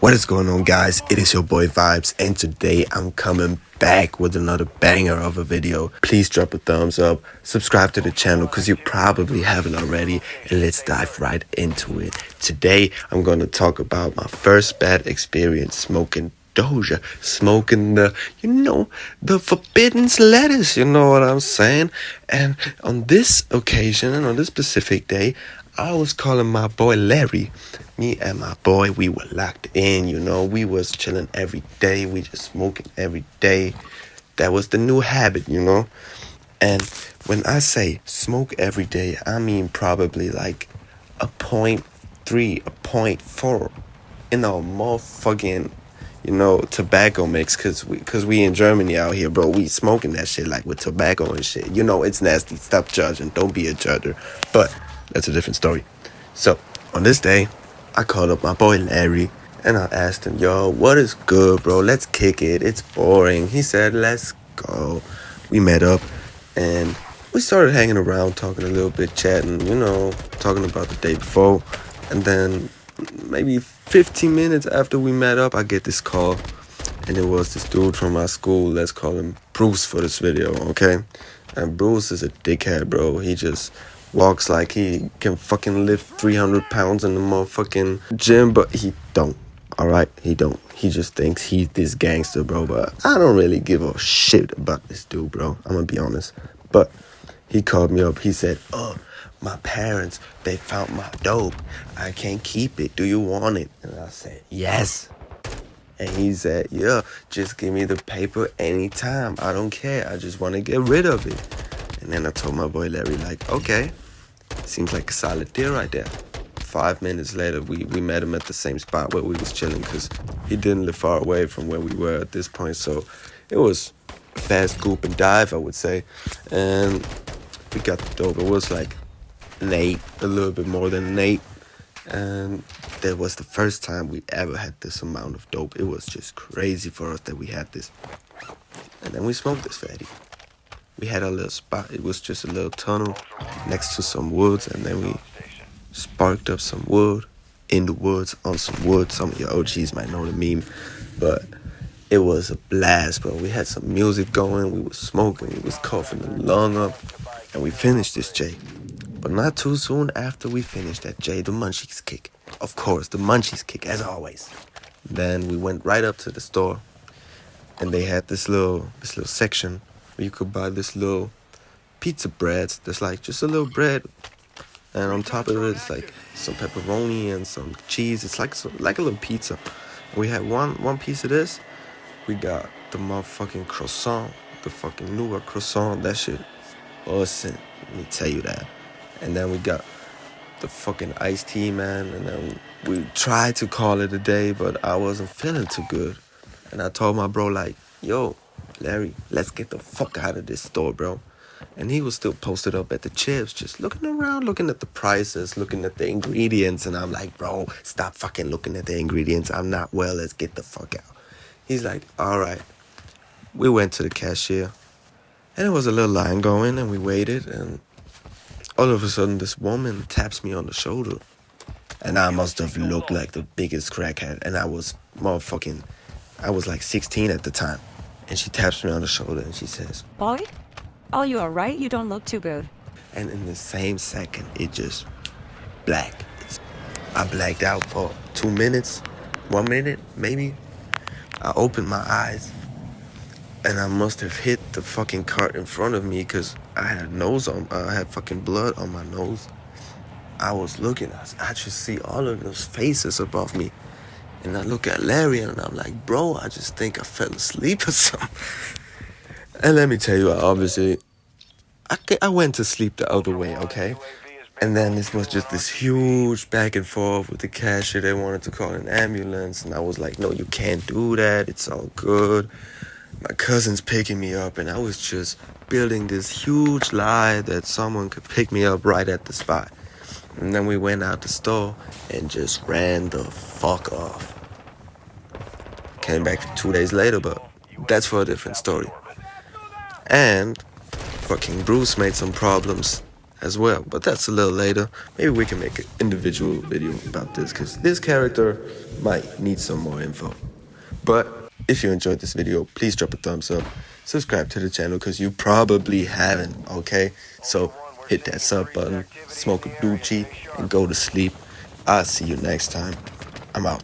What is going on, guys? It is your boy Vibes, and today I'm coming back with another banger of a video. Please drop a thumbs up, subscribe to the channel because you probably haven't already, and let's dive right into it. Today I'm going to talk about my first bad experience smoking Doja, smoking the forbidden lettuce, you know what I'm saying? And on this occasion, and on this specific day, I was calling my boy Larry. Me and my boy, we were locked in, we was chilling every day, we just smoking every day. That was the new habit, And when I say smoke every day, I mean probably like a 0.3, a 0.4 in a motherfucking tobacco mix, cause we in Germany out here, bro. We smoking that shit like with tobacco and shit. It's nasty. Stop judging. Don't be a judger. But that's a different story. So on this day, I called up my boy Larry and I asked him, "Yo, what is good, bro? Let's kick it. It's boring." He said, "Let's go." We met up and we started hanging around, talking a little bit, chatting, talking about the day before, and then maybe 15 minutes after we met up, I get this call, and it was this dude from my school. Let's call him Bruce for this video, okay? And Bruce is a dickhead, bro. He just walks like he can fucking lift 300 pounds in the motherfucking gym, but he don't, all right? He don't. He just thinks he's this gangster, bro, but I don't really give a shit about this dude, bro. I'm gonna be honest. But he called me up. He said, my parents, they found my dope. I can't keep it. Do you want it? And I said, yes. And he said, yeah, just give me the paper anytime. I don't care. I just want to get rid of it. And then I told my boy Larry, like, okay, seems like a solid deal right there. 5 minutes later, we met him at the same spot where we was chilling, because he didn't live far away from where we were at this point. So it was a fast scoop and dive, I would say. And we got the dope. It was like an 8, a little bit more than an 8. And that was the first time we ever had this amount of dope. It was just crazy for us that we had this. And then we smoked this fatty. We had a little spot. It was just a little tunnel next to some woods, and then we sparked up some wood in the woods on some wood. Some of your OGs might know the meme, but it was a blast, bro. We had some music going. We was smoking. We was coughing the lung up, and we finished this J. But not too soon after we finished that J, the munchies kick. Of course, the munchies kick, as always. Then we went right up to the store, and they had this little section where you could buy this little pizza breads. There's like just a little bread, and on top of it, it's like some pepperoni and some cheese. It's like a little pizza. We had one piece of this. We got the motherfucking croissant, the fucking nougat croissant. That shit awesome. Let me tell you that. And then we got the fucking iced tea, man. And then we tried to call it a day, but I wasn't feeling too good. And I told my bro, like, yo, Larry, let's get the fuck out of this store, bro. And he was still posted up at the chips, just looking around, looking at the prices, looking at the ingredients. And I'm like, bro, stop fucking looking at the ingredients. I'm not well. Let's get the fuck out. He's like, all right. We went to the cashier, and there was a little line going, and we waited, and all of a sudden, this woman taps me on the shoulder. And I must have looked like the biggest crackhead. And I was like 16 at the time. And she taps me on the shoulder and she says, "Boy, are you alright? You don't look too good." And in the same second, it just black. I blacked out for 2 minutes, 1 minute, maybe. I opened my eyes, and I must have hit the fucking cart in front of me, because I had fucking blood on my nose. I was looking, I just see all of those faces above me. And I look at Larry and I'm like, bro, I just think I fell asleep or something. And let me tell you, I went to sleep the other way, okay? And then this was just this huge back and forth with the cashier. They wanted to call an ambulance. And I was like, no, you can't do that. It's all good. My cousin's picking me up, and I was just building this huge lie that someone could pick me up right at the spot. And then we went out the store and just ran the fuck off. Came back 2 days later, but that's for a different story. And fucking Bruce made some problems as well, but that's a little later. Maybe we can make an individual video about this, because this character might need some more info. But if you enjoyed this video, please drop a thumbs up. Subscribe to the channel because you probably haven't, okay? So hit that sub button, smoke a doochie, and go to sleep. I'll see you next time. I'm out.